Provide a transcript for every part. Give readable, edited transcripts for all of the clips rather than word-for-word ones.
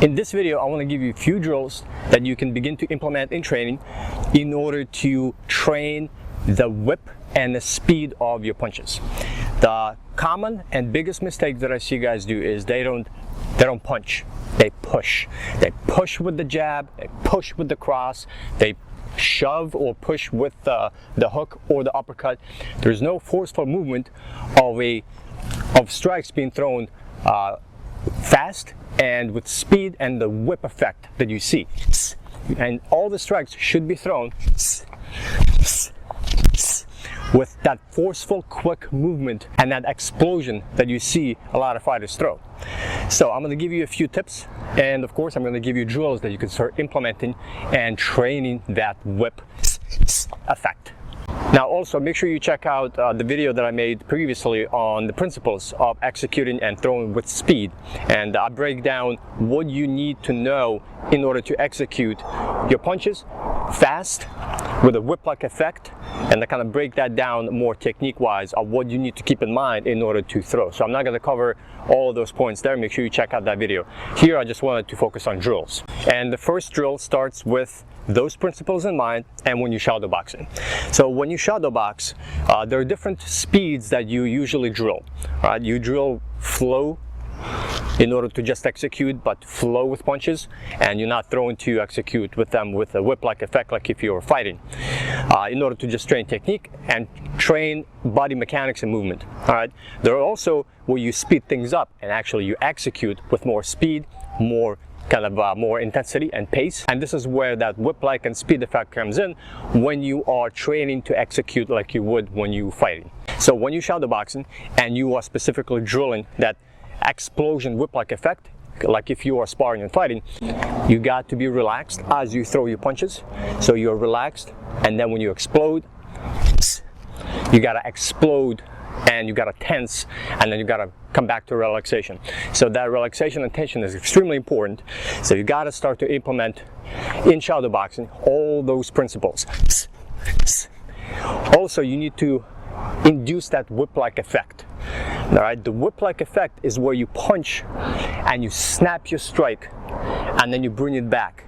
In this video, I want to give you a few drills that you can begin to implement in training in order to train the whip and the speed of your punches. The common and biggest mistake that I see guys do is they don't punch, they push. They push with the jab, they push with the cross, they shove or push with the hook or the uppercut. There's no forceful movement of strikes being thrown fast and with speed and the whip effect that you see. And all the strikes should be thrown with that forceful, quick movement and that explosion that you see a lot of fighters throw. So I'm going to give you a few tips, and of course I'm going to give you drills that you can start implementing and training that whip effect. Now also make sure you check out the video that I made previously on the principles of executing and throwing with speed, and I break down what you need to know in order to execute your punches fast with a whip-like effect, and I kind of break that down more technique-wise of what you need to keep in mind in order to throw. So I'm not going to cover all of those points there. Make sure you check out that video. Here I just wanted to focus on drills, and the first drill starts with those principles in mind and when you shadow boxing. So when you shadow box, there are different speeds that you usually drill. You drill flow in order to just execute, but flow with punches, and you're not throwing to execute with them with a whip-like effect like if you were fighting, in order to just train technique and train body mechanics and movement. There are also where you speed things up and actually you execute with more speed, more intensity and pace, and this is where that whip-like and speed effect comes in when you are training to execute like you would when you fighting. So when you shadow boxing and you are specifically drilling that explosion whip-like effect, like if you are sparring and fighting, you got to be relaxed as you throw your punches. So you're relaxed, and then when you explode, you gotta explode and you gotta tense, and then you gotta come back to relaxation. So that relaxation and tension is extremely important. So you gotta start to implement in shadow boxing all those principles. Also, you need to induce that whip-like effect. The whip-like effect is where you punch and you snap your strike and then you bring it back.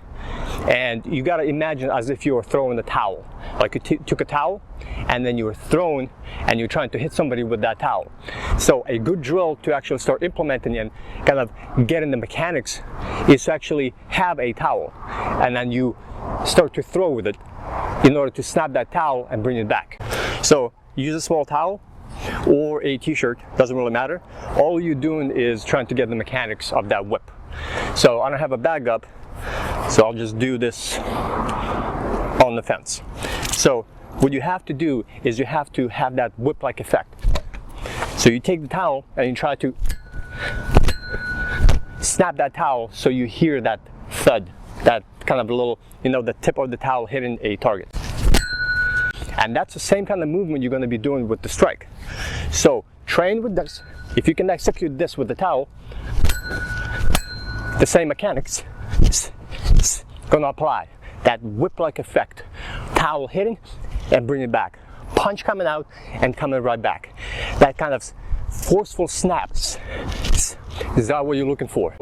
And you got to imagine as if you were throwing a towel. Like you took a towel and then you were throwing and you're trying to hit somebody with that towel. So a good drill to actually start implementing and kind of get in the mechanics is to actually have a towel and then you start to throw with it in order to snap that towel and bring it back. So use a small towel or a t-shirt, doesn't really matter. All you're doing is trying to get the mechanics of that whip. So I don't have a bag up, so I'll just do this on the fence. So what you have to do is you have to have that whip-like effect. So you take the towel and you try to snap that towel so you hear that thud, that kind of little, the tip of the towel hitting a target. And that's the same kind of movement you're going to be doing with the strike. So train with this. If you can execute this with the towel, the same mechanics going to apply. That whip-like effect. Towel hitting and bring it back. Punch coming out and coming right back. That kind of forceful snaps. Is that what you're looking for?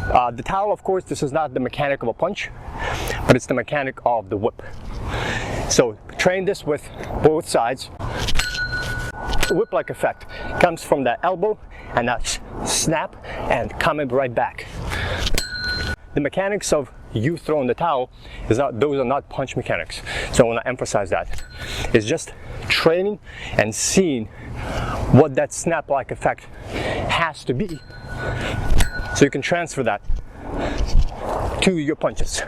The towel, of course, this is not the mechanic of a punch, but it's the mechanic of the whip. So train this with both sides. Whip-like effect comes from that elbow and that snap and coming right back. The mechanics of you throwing the towel those are not punch mechanics. So I want to emphasize that. It's just training and seeing what that snap-like effect has to be, so you can transfer that to your punches.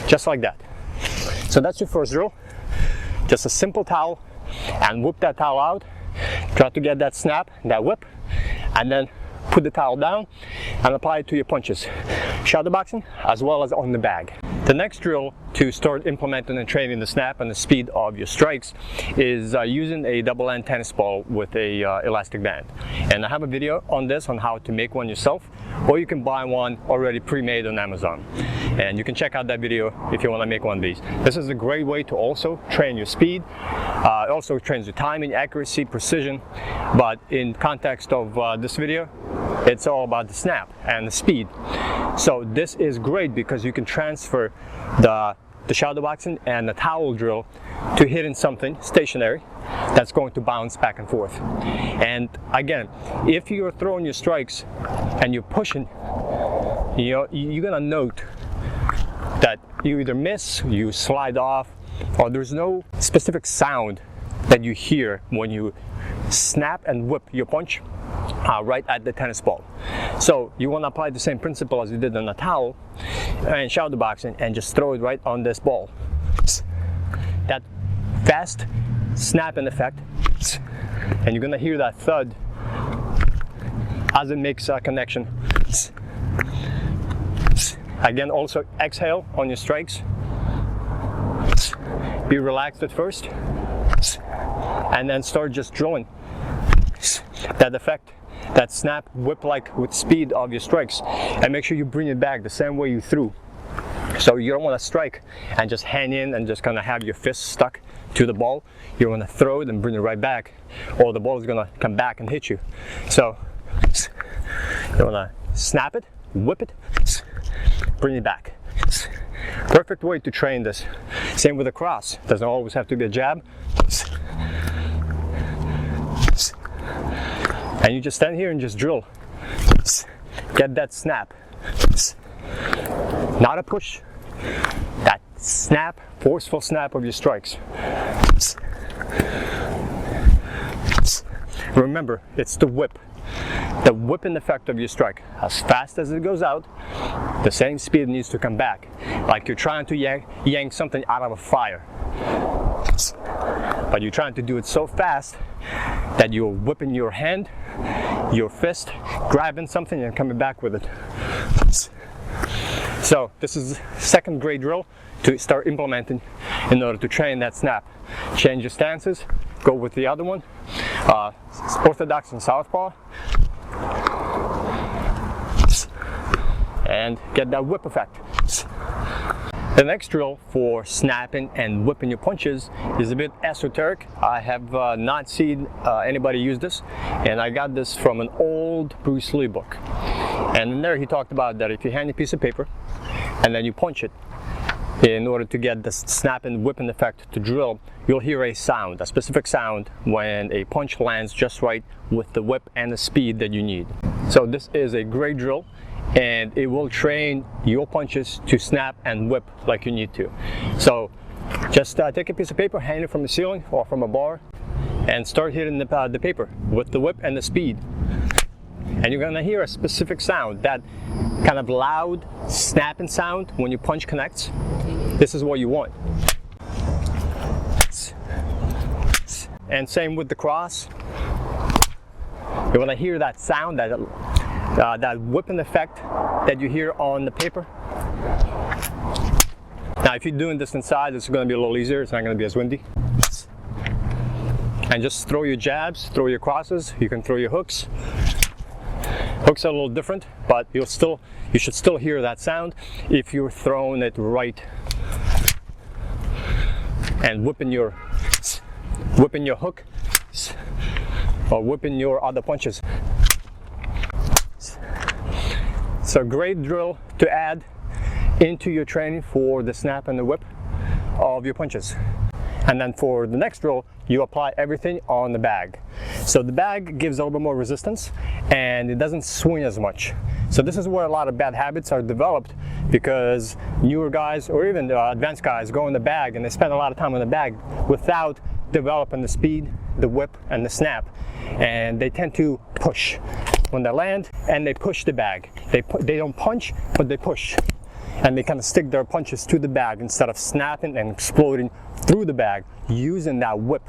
Just like that. So that's your first drill. Just a simple towel and whip that towel out. Try to get that snap, that whip, and then put the towel down and apply it to your punches. Shadow boxing as well as on the bag. The next drill to start implementing and training the snap and the speed of your strikes is using a double-end tennis ball with a elastic band. And I have a video on this, on how to make one yourself, or you can buy one already pre-made on Amazon. And you can check out that video if you want to make one of these. This is a great way to also train your speed. It also trains your timing, accuracy, precision. But in context of this video, It's all about the snap and the speed. So this is great because you can transfer the shadow boxing and the towel drill to hitting something stationary that's going to bounce back and forth. And again, if you're throwing your strikes and you're pushing, you're gonna note that you either miss, you slide off, or there's no specific sound that you hear when you snap and whip your punch right at the tennis ball. So you want to apply the same principle as you did on the towel and shadow boxing and just throw it right on this ball. That fast snapping effect, and you're gonna hear that thud as it makes a connection. Again, also exhale on your strikes. Be relaxed at first, and then start just drilling. That effect, that snap, whip-like with speed of your strikes, and make sure you bring it back the same way you threw. So you don't want to strike and just hang in and just kind of have your fist stuck to the ball. You want to throw it and bring it right back, or the ball is going to come back and hit you. So you want to snap it, whip it, bring it back. Perfect way to train this. Same with a cross. Doesn't always have to be a jab. And you just stand here and just drill. Get that snap. Not a push. That snap, forceful snap of your strikes. Remember, it's the whip. The whipping effect of your strike. As fast as it goes out, the same speed needs to come back. Like you're trying to yank something out of a fire. But you're trying to do it so fast that you're whipping your hand, your fist, grabbing something and coming back with it. So this is the second great drill to start implementing in order to train that snap. Change your stances, go with the other one, orthodox and southpaw, and get that whip effect. The next drill for snapping and whipping your punches is a bit esoteric. I have not seen anybody use this, and I got this from an old Bruce Lee book. And in there he talked about that if you hand a piece of paper and then you punch it, in order to get the snap and whipping effect to drill, you'll hear a sound, a specific sound, when a punch lands just right with the whip and the speed that you need. So this is a great drill, and it will train your punches to snap and whip like you need to. So just take a piece of paper, hang it from the ceiling or from a bar, and start hitting the paper with the whip and the speed. And you're gonna hear a specific sound, that kind of loud snapping sound when your punch connects. This is what you want. And same with the cross. You want to hear that sound, that whipping effect that you hear on the paper. Now if you're doing this inside, it's going to be a little easier. It's not going to be as windy. And just throw your jabs, throw your crosses. You can throw your hooks. Hooks are a little different, but you should still hear that sound if you're throwing it right and whipping your hook or whipping your other punches. So great drill to add into your training for the snap and the whip of your punches. And then for the next drill, you apply everything on the bag. So the bag gives a little bit more resistance and it doesn't swing as much. So this is where a lot of bad habits are developed, because newer guys or even advanced guys go in the bag and they spend a lot of time on the bag without developing the speed, the whip, and the snap. And they tend to push when they land, and they push the bag. They don't punch, but they push. And they kind of stick their punches to the bag instead of snapping and exploding through the bag using that whip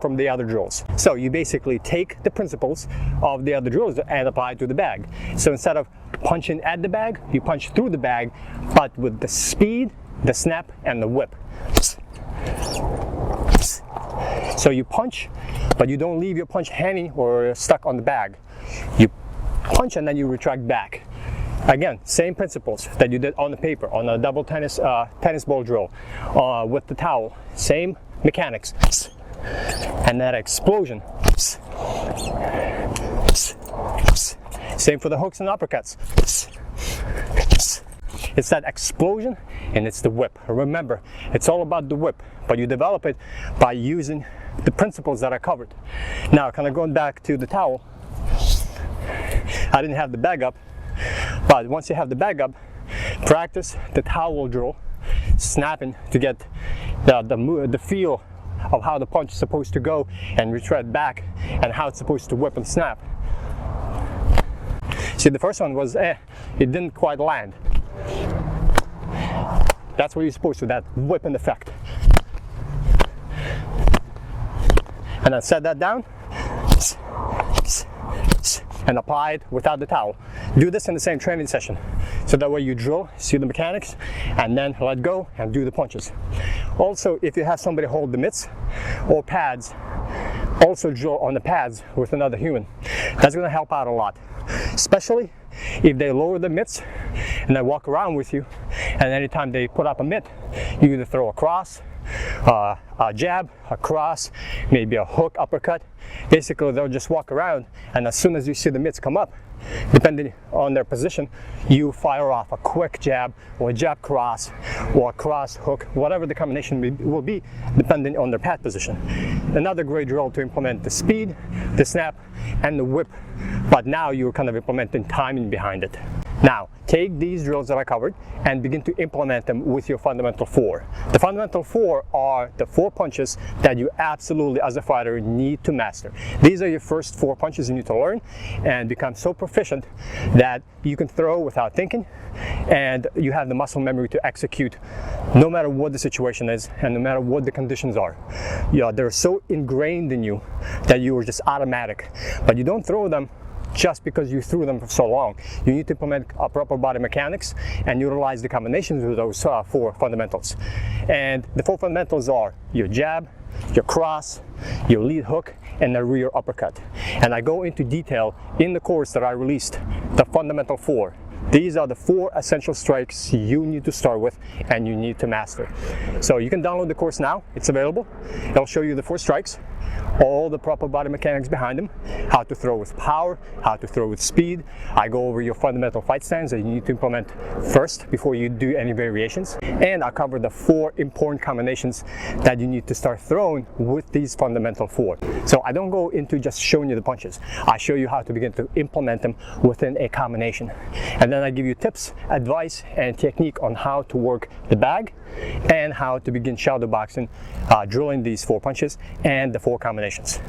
from the other drills. So you basically take the principles of the other drills and apply it to the bag. So instead of punching at the bag, you punch through the bag, but with the speed, the snap, and the whip. So you punch, but you don't leave your punch hanging or stuck on the bag. You punch and then you retract back. Again, same principles that you did on the paper, on a double tennis ball drill, with the towel. Same mechanics. So Same for the hooks and uppercuts. It's that explosion and it's the whip. Remember, it's all about the whip, but you develop it by using the principles that I covered. Now, kind of going back to the towel, I didn't have the bag up, but once you have the bag up, practice the towel drill, snapping to get the feel of how the punch is supposed to go and retread back and how it's supposed to whip and snap. See, the first one was it didn't quite land. That's what you're supposed to, that whipping effect. And then set that down and apply it without the towel. Do this in the same training session, so that way you drill, see the mechanics, and then let go and do the punches. Also, if you have somebody hold the mitts or pads, also drill on the pads with another human. That's going to help out a lot, especially if they lower the mitts and they walk around with you, and anytime they put up a mitt, you either throw a cross, a jab, a cross, maybe a hook, uppercut. Basically, they'll just walk around, and as soon as you see the mitts come up, depending on their position, you fire off a quick jab or a jab cross or a cross hook, whatever the combination will be, depending on their pad position. Another great drill to implement the speed, the snap, and the whip, but now you're kind of implementing timing behind it. Now, take these drills that I covered and begin to implement them with your fundamental four. The fundamental four are the 4 punches that you absolutely, as a fighter, need to master. These are your first 4 punches you need to learn and become so proficient that you can throw without thinking, and you have the muscle memory to execute no matter what the situation is and no matter what the conditions are. They're so ingrained in you that you are just automatic, but you don't throw them just because you threw them for so long. You need to implement proper body mechanics and utilize the combinations of those 4 fundamentals. And the 4 fundamentals are your jab, your cross, your lead hook, and the rear uppercut. And I go into detail in the course that I released, the fundamental 4. These are the 4 essential strikes you need to start with and you need to master. So you can download the course now, it's available. It'll show you the 4 strikes, all the proper body mechanics behind them, how to throw with power, how to throw with speed. I go over your fundamental fight stance that you need to implement first before you do any variations. And I cover the 4 important combinations that you need to start throwing with these fundamental 4. So I don't go into just showing you the punches. I show you how to begin to implement them within a combination. And then I give you tips, advice, and technique on how to work the bag and how to begin shadow boxing, drilling these 4 punches and the 4 combinations.